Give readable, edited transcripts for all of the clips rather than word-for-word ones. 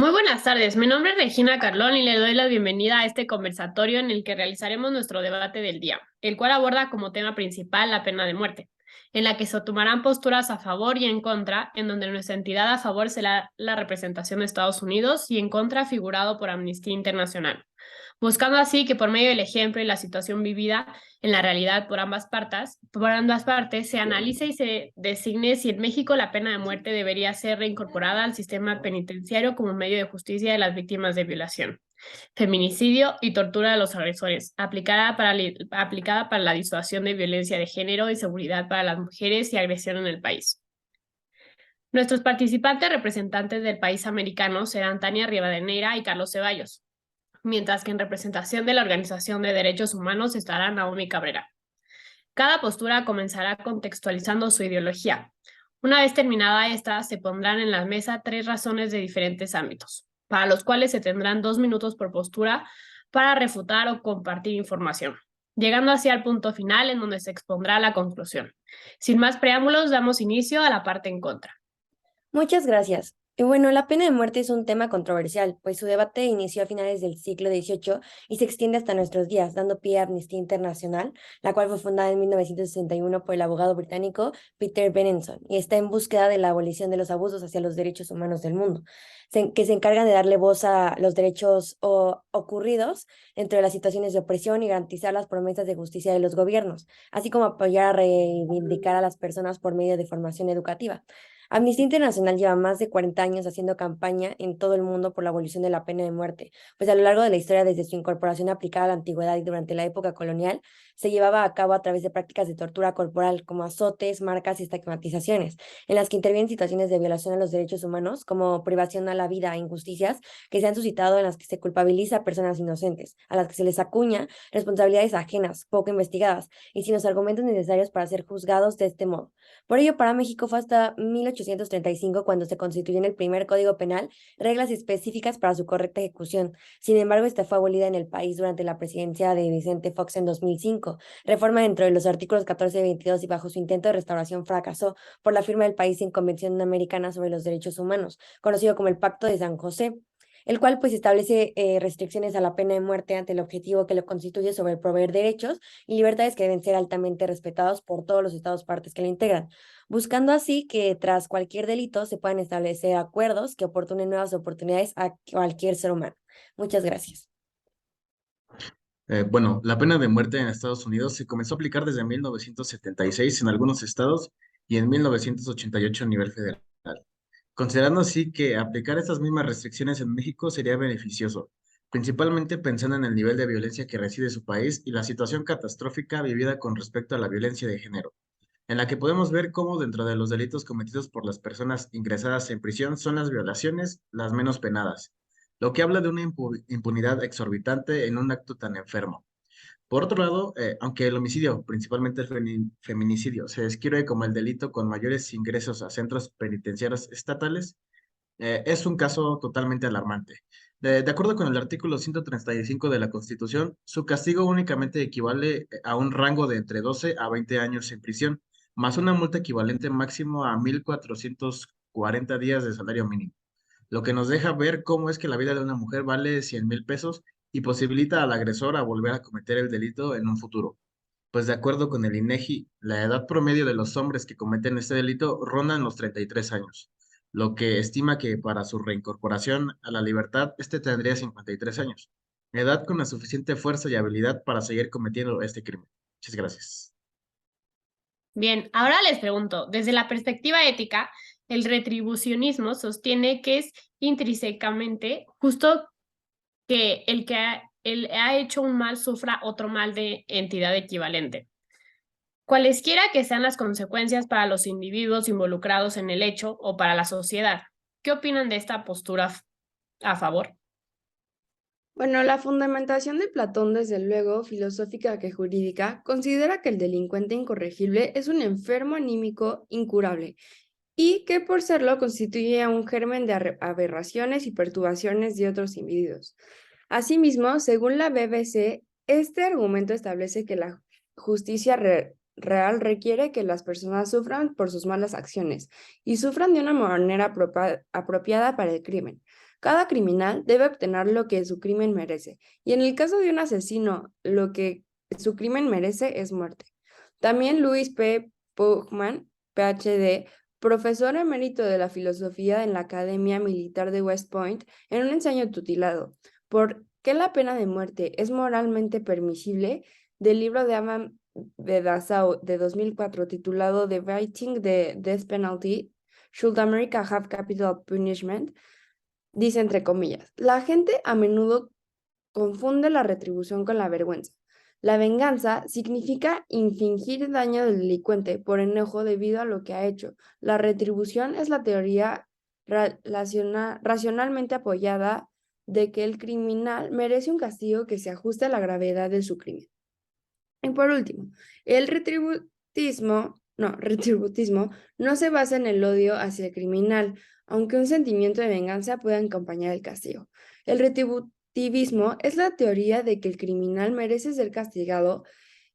Muy buenas tardes, mi nombre es Regina Carlón y le doy la bienvenida a este conversatorio en el que realizaremos nuestro debate del día, el cual aborda como tema principal la pena de muerte, en la que se tomarán posturas a favor y en contra, en donde nuestra entidad a favor será la representación de Estados Unidos y en contra figurado por Amnistía Internacional, buscando así que por medio del ejemplo y la situación vivida en la realidad por ambas partes se analice y se designe si en México la pena de muerte debería ser reincorporada al sistema penitenciario como medio de justicia de las víctimas de violación, feminicidio y tortura de los agresores, aplicada para la disuasión de violencia de género y seguridad para las mujeres y agresión en el país. Nuestros participantes representantes del país americano serán Tania Rivadeneira y Carlos Ceballos, mientras que en representación de la Organización de Derechos Humanos estará Naomi Cabrera. Cada postura comenzará contextualizando su ideología. Una vez terminada esta, se pondrán en la mesa 3 razones de diferentes ámbitos, para los cuales se tendrán 2 minutos por postura para refutar o compartir información, llegando así al punto final en donde se expondrá la conclusión. Sin más preámbulos, damos inicio a la parte en contra. Muchas gracias. Y bueno, la pena de muerte es un tema controversial, pues su debate inició a finales del siglo XVIII y se extiende hasta nuestros días, dando pie a Amnistía Internacional, la cual fue fundada en 1961 por el abogado británico Peter Benenson y está en búsqueda de la abolición de los abusos hacia los derechos humanos del mundo, que se encargan de darle voz a los derechos ocurridos dentro de las situaciones de opresión y garantizar las promesas de justicia de los gobiernos, así como apoyar a reivindicar a las personas por medio de formación educativa. Amnistía Internacional lleva más de 40 años haciendo campaña en todo el mundo por la abolición de la pena de muerte, pues a lo largo de la historia, desde su incorporación aplicada a la antigüedad y durante la época colonial, se llevaba a cabo a través de prácticas de tortura corporal como azotes, marcas y estigmatizaciones, en las que intervienen situaciones de violación a los derechos humanos, como privación a la vida e injusticias que se han suscitado en las que se culpabiliza a personas inocentes, a las que se les acuña responsabilidades ajenas, poco investigadas y sin los argumentos necesarios para ser juzgados de este modo. Por ello, para México fue hasta 1835 cuando se constituyó en el primer Código Penal reglas específicas para su correcta ejecución. Sin embargo, esta fue abolida en el país durante la presidencia de Vicente Fox en 2005. Reforma dentro de los artículos 14 y 22 y bajo su intento de restauración fracasó por la firma del país en Convención Americana sobre los Derechos Humanos, conocido como el Pacto de San José, el cual pues establece restricciones a la pena de muerte ante el objetivo que lo constituye sobre el proveer derechos y libertades que deben ser altamente respetados por todos los estados partes que lo integran, buscando así que tras cualquier delito se puedan establecer acuerdos que oportunen nuevas oportunidades a cualquier ser humano. Muchas gracias. Bueno, la pena de muerte en Estados Unidos se comenzó a aplicar desde 1976 en algunos estados y en 1988 a nivel federal, considerando así que aplicar estas mismas restricciones en México sería beneficioso, principalmente pensando en el nivel de violencia que recibe su país y la situación catastrófica vivida con respecto a la violencia de género, en la que podemos ver cómo dentro de los delitos cometidos por las personas ingresadas en prisión son las violaciones las menos penadas, lo que habla de una impunidad exorbitante en un acto tan enfermo. Por otro lado, aunque el homicidio, principalmente el feminicidio, se describe como el delito con mayores ingresos a centros penitenciarios estatales, es un caso totalmente alarmante. De acuerdo con el artículo 135 de la Constitución, su castigo únicamente equivale a un rango de entre 12 a 20 años en prisión, más una multa equivalente máximo a 1,440 días de salario mínimo, lo que nos deja ver cómo es que la vida de una mujer vale 100,000 pesos y posibilita al agresor a volver a cometer el delito en un futuro. Pues de acuerdo con el INEGI, la edad promedio de los hombres que cometen este delito rondan los 33 años, lo que estima que para su reincorporación a la libertad, este tendría 53 años, edad con la suficiente fuerza y habilidad para seguir cometiendo este crimen. Muchas gracias. Bien, ahora les pregunto, desde la perspectiva ética, el retribucionismo sostiene que es intrínsecamente justo que el ha hecho un mal sufra otro mal de entidad equivalente. Cualesquiera que sean las consecuencias para los individuos involucrados en el hecho o para la sociedad. ¿Qué opinan de esta postura a favor? Bueno, la fundamentación de Platón, desde luego, filosófica que jurídica, considera que el delincuente incorregible es un enfermo anímico incurable y que por serlo constituye un germen de aberraciones y perturbaciones de otros individuos. Asimismo, según la BBC, este argumento establece que la justicia real requiere que las personas sufran por sus malas acciones y sufran de una manera apropiada para el crimen. Cada criminal debe obtener lo que su crimen merece, y en el caso de un asesino, lo que su crimen merece es muerte. También Louis P. Puchman, PhD, profesor emérito de la filosofía en la Academia Militar de West Point, en un ensayo titulado ¿Por qué la pena de muerte es moralmente permisible?, del libro de Aman Bedasau de 2004 titulado The Writing the Death Penalty, Should America Have Capital Punishment?, dice entre comillas, la gente a menudo confunde la retribución con la vergüenza. La venganza significa infligir daño al delincuente por enojo debido a lo que ha hecho. La retribución es la teoría racionalmente apoyada de que el criminal merece un castigo que se ajuste a la gravedad de su crimen. Y por último, el retributismo no se basa en el odio hacia el criminal, aunque un sentimiento de venganza puede acompañar el castigo. El retributivismo es la teoría de que el criminal merece ser castigado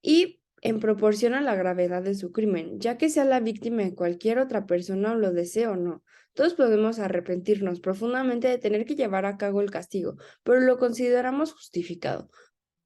y en proporción a la gravedad de su crimen, ya que sea la víctima de cualquier otra persona o lo desee o no. Todos podemos arrepentirnos profundamente de tener que llevar a cabo el castigo, pero lo consideramos justificado.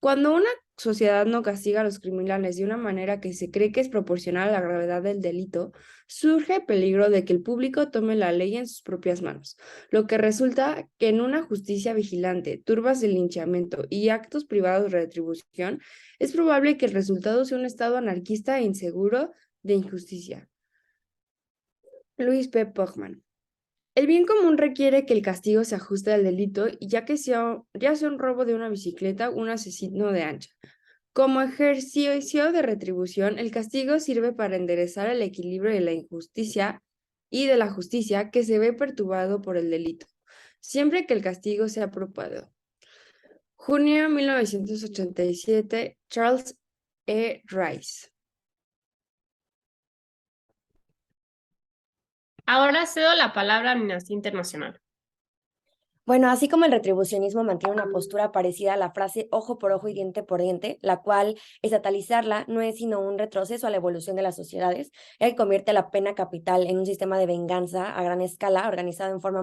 Cuando una sociedad no castiga a los criminales de una manera que se cree que es proporcional a la gravedad del delito, surge el peligro de que el público tome la ley en sus propias manos, lo que resulta que en una justicia vigilante, turbas de linchamiento y actos privados de retribución, es probable que el resultado sea un estado anarquista e inseguro de injusticia. Louis P. Puchman. El bien común requiere que el castigo se ajuste al delito, y ya sea un robo de una bicicleta o un asesino de ancha. Como ejercicio de retribución, el castigo sirve para enderezar el equilibrio de la injusticia y de la justicia que se ve perturbado por el delito, siempre que el castigo sea apropiado. Junio 1987, Charles E. Rice. Ahora cedo la palabra a Amnistía Internacional. Bueno, así como el retribucionismo mantiene una postura parecida a la frase ojo por ojo y diente por diente, la cual estatalizarla no es sino un retroceso a la evolución de las sociedades, el que convierte la pena capital en un sistema de venganza a gran escala organizado en forma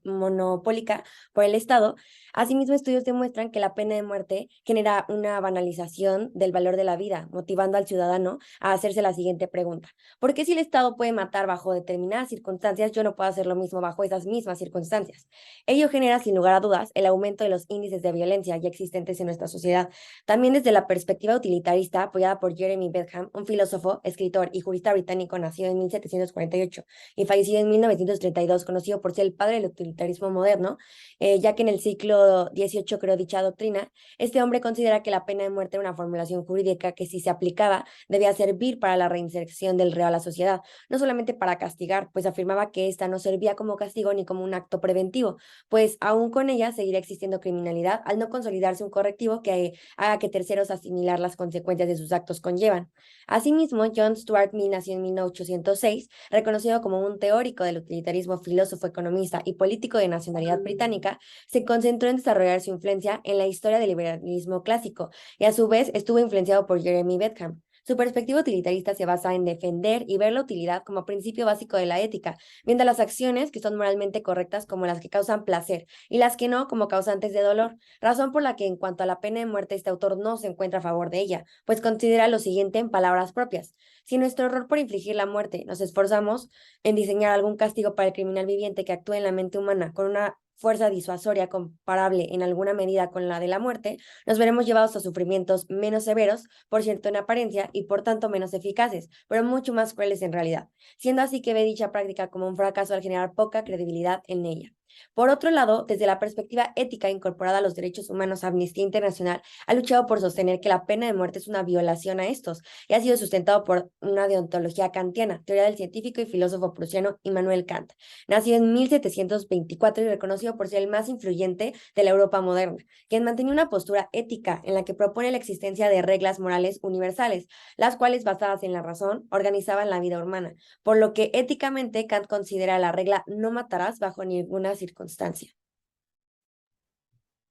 monopólica por el Estado. Asimismo, estudios demuestran que la pena de muerte genera una banalización del valor de la vida, motivando al ciudadano a hacerse la siguiente pregunta: ¿por qué si el Estado puede matar bajo determinadas circunstancias, yo no puedo hacer lo mismo bajo esas mismas circunstancias? Ello genera, sin lugar a dudas, el aumento de los índices de violencia ya existentes en nuestra sociedad. También desde la perspectiva utilitarista, apoyada por Jeremy Bentham, un filósofo, escritor y jurista británico nacido en 1748 y fallecido en 1932, conocido por ser el padre del utilitarismo moderno, ya que en el siglo XVIII creó dicha doctrina. Este hombre considera que la pena de muerte era una formulación jurídica que, si se aplicaba, debía servir para la reinserción del reo a la sociedad, no solamente para castigar, pues afirmaba que ésta no servía como castigo ni como un acto preventivo, pues aún con ella seguirá existiendo criminalidad al no consolidarse un correctivo que haga que terceros asimilar las consecuencias de sus actos conllevan. Asimismo, John Stuart Mill nació en 1806, reconocido como un teórico del utilitarismo, filósofo, economista y político de nacionalidad británica. Se concentró en desarrollar su influencia en la historia del liberalismo clásico y a su vez estuvo influenciado por Jeremy Bentham. Su perspectiva utilitarista se basa en defender y ver la utilidad como principio básico de la ética, viendo las acciones que son moralmente correctas como las que causan placer y las que no como causantes de dolor, razón por la que en cuanto a la pena de muerte este autor no se encuentra a favor de ella, pues considera lo siguiente en palabras propias: si nuestro error por infligir la muerte nos esforzamos en diseñar algún castigo para el criminal viviente que actúe en la mente humana con una fuerza disuasoria comparable en alguna medida con la de la muerte, nos veremos llevados a sufrimientos menos severos, por cierto en apariencia, y por tanto menos eficaces, pero mucho más crueles en realidad, siendo así que ve dicha práctica como un fracaso al generar poca credibilidad en ella. Por otro lado, desde la perspectiva ética incorporada a los derechos humanos, Amnistía Internacional ha luchado por sostener que la pena de muerte es una violación a estos, y ha sido sustentado por una deontología kantiana, teoría del científico y filósofo prusiano Immanuel Kant, nacido en 1724 y reconocido por ser el más influyente de la Europa moderna, quien mantenía una postura ética en la que propone la existencia de reglas morales universales, las cuales, basadas en la razón, organizaban la vida humana, por lo que éticamente Kant considera la regla no matarás bajo ninguna circunstancia.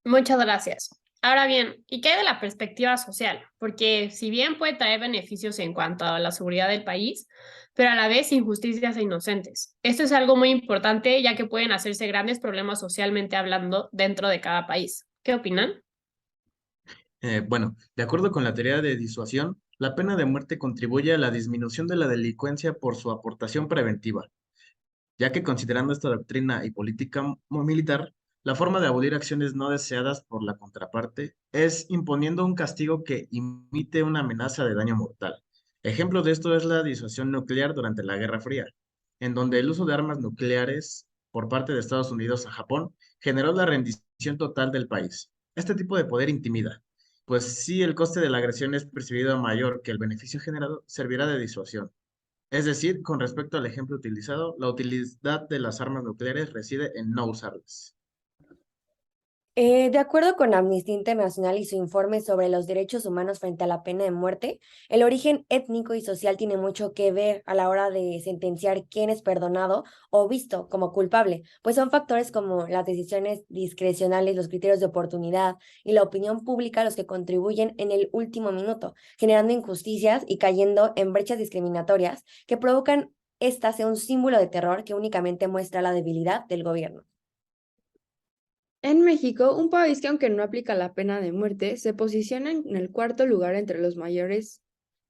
Muchas gracias. Ahora bien, ¿y qué hay de la perspectiva social? Porque si bien puede traer beneficios en cuanto a la seguridad del país, pero a la vez injusticias e inocentes. Esto es algo muy importante ya que pueden hacerse grandes problemas socialmente hablando dentro de cada país. ¿Qué opinan? Bueno, de acuerdo con la teoría de disuasión, la pena de muerte contribuye a la disminución de la delincuencia por su aportación preventiva, ya que considerando esta doctrina y política militar, la forma de abolir acciones no deseadas por la contraparte es imponiendo un castigo que imite una amenaza de daño mortal. Ejemplo de esto es la disuasión nuclear durante la Guerra Fría, en donde el uso de armas nucleares por parte de Estados Unidos a Japón generó la rendición total del país. Este tipo de poder intimida, pues si el coste de la agresión es percibido mayor que el beneficio generado, servirá de disuasión. Es decir, con respecto al ejemplo utilizado, la utilidad de las armas nucleares reside en no usarlas. De acuerdo con Amnistía Internacional y su informe sobre los derechos humanos frente a la pena de muerte, el origen étnico y social tiene mucho que ver a la hora de sentenciar quién es perdonado o visto como culpable, pues son factores como las decisiones discrecionales, los criterios de oportunidad y la opinión pública los que contribuyen en el último minuto, generando injusticias y cayendo en brechas discriminatorias que provocan esta sea un símbolo de terror que únicamente muestra la debilidad del gobierno. En México, un país que aunque no aplica la pena de muerte, se posiciona en el cuarto lugar entre los mayores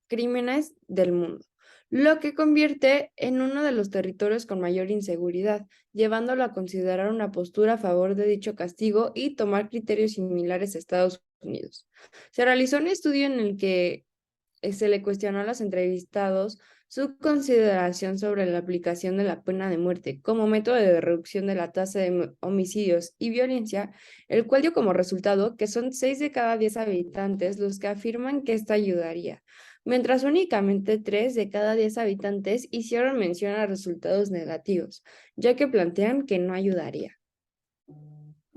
crímenes del mundo, lo que convierte en uno de los territorios con mayor inseguridad, llevándolo a considerar una postura a favor de dicho castigo y tomar criterios similares a Estados Unidos. Se realizó un estudio en el que se le cuestionó a los entrevistados su consideración sobre la aplicación de la pena de muerte como método de reducción de la tasa de homicidios y violencia, el cual dio como resultado que son 6 de cada 10 habitantes los que afirman que esta ayudaría, mientras únicamente 3 de cada 10 habitantes hicieron mención a resultados negativos, ya que plantean que no ayudaría.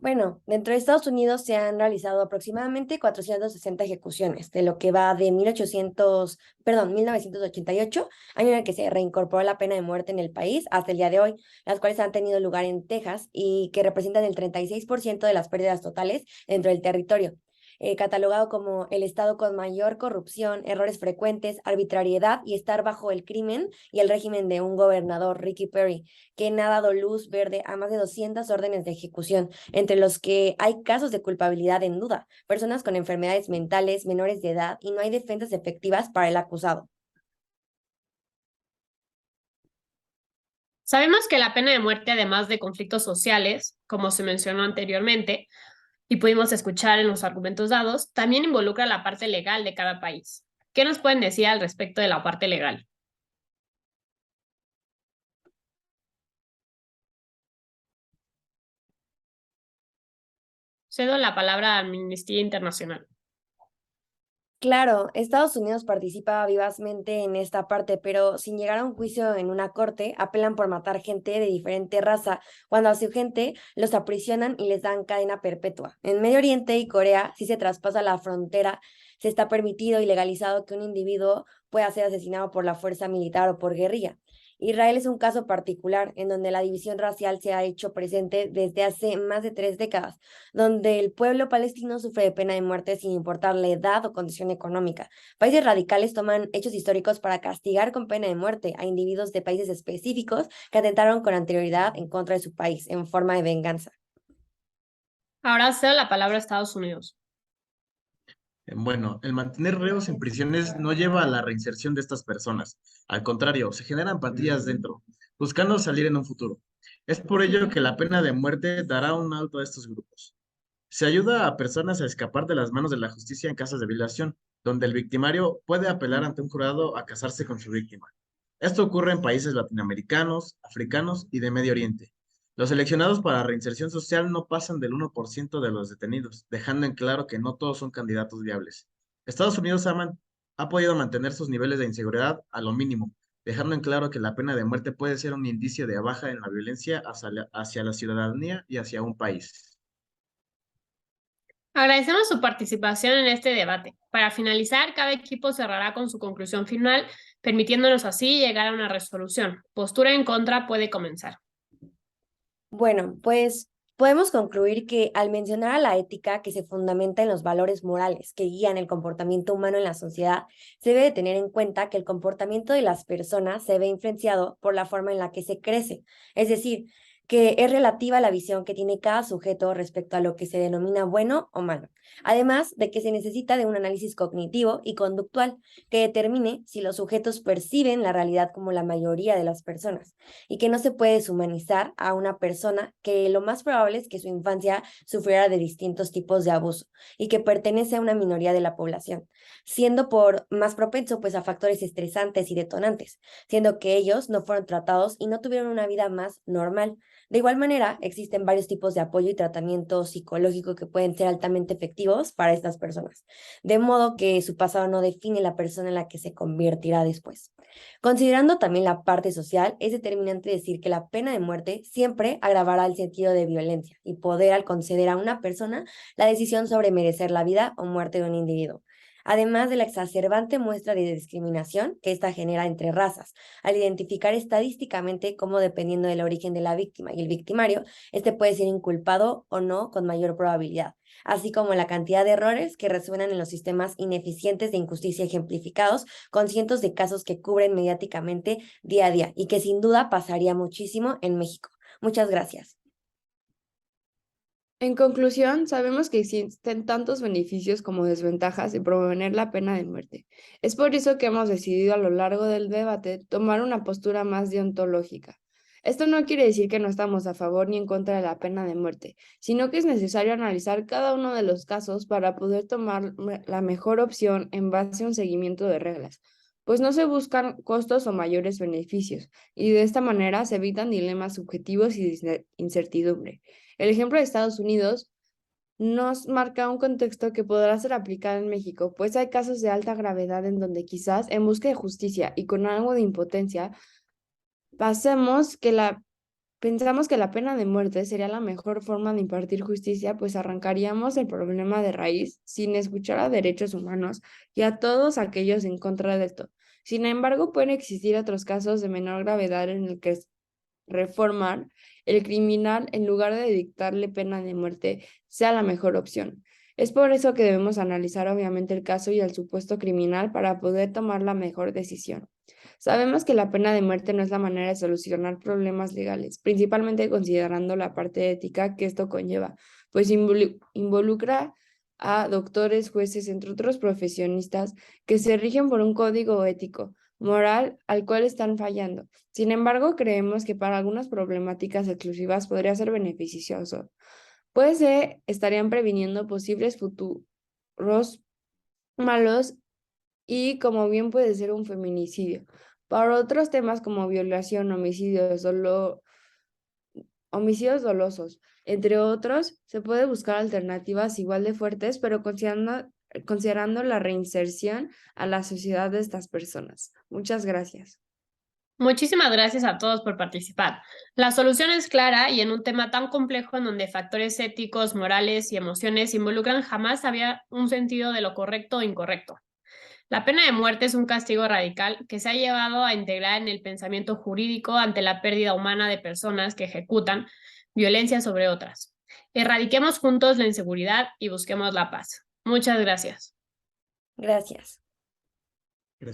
Bueno, dentro de Estados Unidos se han realizado aproximadamente 460 ejecuciones, de lo que va de 1988, año en el que se reincorporó la pena de muerte en el país, hasta el día de hoy, las cuales han tenido lugar en Texas y que representan el 36% de las pérdidas totales dentro del territorio. Catalogado como el estado con mayor corrupción, errores frecuentes, arbitrariedad y estar bajo el crimen y el régimen de un gobernador, Ricky Perry, que ha dado luz verde a más de 200 órdenes de ejecución, entre los que hay casos de culpabilidad en duda, personas con enfermedades mentales, menores de edad, y no hay defensas efectivas para el acusado. Sabemos que la pena de muerte, además de conflictos sociales, como se mencionó anteriormente, y pudimos escuchar en los argumentos dados, también involucra la parte legal de cada país. ¿Qué nos pueden decir al respecto de la parte legal? Cedo la palabra a Amnistía Internacional. Claro, Estados Unidos participa vivazmente en esta parte, pero sin llegar a un juicio en una corte, apelan por matar gente de diferente raza, cuando a su gente los aprisionan y les dan cadena perpetua. En Medio Oriente y Corea, si se traspasa la frontera, se está permitido y legalizado que un individuo pueda ser asesinado por la fuerza militar o por guerrilla. Israel es un caso particular en donde la división racial se ha hecho presente desde hace más de 3 décadas, donde el pueblo palestino sufre de pena de muerte sin importar la edad o condición económica. Países radicales toman hechos históricos para castigar con pena de muerte a individuos de países específicos que atentaron con anterioridad en contra de su país en forma de venganza. Ahora cedo la palabra a Estados Unidos. Bueno, el mantener reos en prisiones no lleva a la reinserción de estas personas. Al contrario, se generan patillas dentro, buscando salir en un futuro. Es por ello que la pena de muerte dará un alto a estos grupos. Se ayuda a personas a escapar de las manos de la justicia en casos de violación, donde el victimario puede apelar ante un jurado a casarse con su víctima. Esto ocurre en países latinoamericanos, africanos y de Medio Oriente. Los seleccionados para reinserción social no pasan del 1% de los detenidos, dejando en claro que no todos son candidatos viables. Estados Unidos ha podido mantener sus niveles de inseguridad a lo mínimo, dejando en claro que la pena de muerte puede ser un indicio de baja en la violencia hacia la ciudadanía y hacia un país. Agradecemos su participación en este debate. Para finalizar, cada equipo cerrará con su conclusión final, permitiéndonos así llegar a una resolución. Postura en contra puede comenzar. Bueno, pues Podemos concluir que al mencionar a la ética que se fundamenta en los valores morales que guían el comportamiento humano en la sociedad, se debe de tener en cuenta que el comportamiento de las personas se ve influenciado por la forma en la que se crece, es decir, que es relativa a la visión que tiene cada sujeto respecto a lo que se denomina bueno o malo, además de que se necesita de un análisis cognitivo y conductual que determine si los sujetos perciben la realidad como la mayoría de las personas y que no se puede deshumanizar a una persona que lo más probable es que su infancia sufriera de distintos tipos de abuso y que pertenece a una minoría de la población, siendo por más propenso pues a factores estresantes y detonantes, siendo que ellos no fueron tratados y no tuvieron una vida más normal. De igual manera, existen varios tipos de apoyo y tratamiento psicológico que pueden ser altamente efectivos para estas personas, de modo que su pasado no define la persona en la que se convertirá después. Considerando también la parte social, es determinante decir que la pena de muerte siempre agravará el sentido de violencia y poder al conceder a una persona la decisión sobre merecer la vida o muerte de un individuo, además de la exacerbante muestra de discriminación que ésta genera entre razas, al identificar estadísticamente cómo dependiendo del origen de la víctima y el victimario, este puede ser inculpado o no con mayor probabilidad, así como la cantidad de errores que resuenan en los sistemas ineficientes de injusticia ejemplificados con cientos de casos que cubren mediáticamente día a día y que sin duda pasaría muchísimo en México. Muchas gracias. En conclusión, sabemos que existen tantos beneficios como desventajas de proponer la pena de muerte. Es por eso que hemos decidido a lo largo del debate tomar una postura más deontológica. Esto no quiere decir que no estamos a favor ni en contra de la pena de muerte, sino que es necesario analizar cada uno de los casos para poder tomar la mejor opción en base a un seguimiento de reglas, pues no se buscan costos o mayores beneficios, y de esta manera se evitan dilemas subjetivos y incertidumbre. El ejemplo de Estados Unidos nos marca un contexto que podrá ser aplicado en México, pues hay casos de alta gravedad en donde quizás en busca de justicia y con algo de impotencia, pensamos que la pena de muerte sería la mejor forma de impartir justicia, pues arrancaríamos el problema de raíz sin escuchar a derechos humanos y a todos aquellos en contra de esto. Sin embargo, pueden existir otros casos de menor gravedad en el que reformar el criminal en lugar de dictarle pena de muerte sea la mejor opción. Es por eso que debemos analizar obviamente el caso y el supuesto criminal para poder tomar la mejor decisión. Sabemos que la pena de muerte no es la manera de solucionar problemas legales, principalmente considerando la parte ética que esto conlleva, pues involucra a doctores, jueces, entre otros profesionistas que se rigen por un código ético, moral al cual están fallando. Sin embargo, creemos que para algunas problemáticas exclusivas podría ser beneficioso, pues se estarían previniendo posibles futuros malos y como bien puede ser un feminicidio. Para otros temas como violación, homicidios dolosos, entre otros, se puede buscar alternativas igual de fuertes, pero considerando la reinserción a la sociedad de estas personas. Muchas gracias. Muchísimas gracias a todos por participar. La solución es clara y en un tema tan complejo en donde factores éticos, morales y emociones se involucran, jamás había un sentido de lo correcto o incorrecto. La pena de muerte es un castigo radical que se ha llevado a integrar en el pensamiento jurídico ante la pérdida humana de personas que ejecutan violencia sobre otras. Erradiquemos juntos la inseguridad y busquemos la paz. Muchas gracias. Gracias.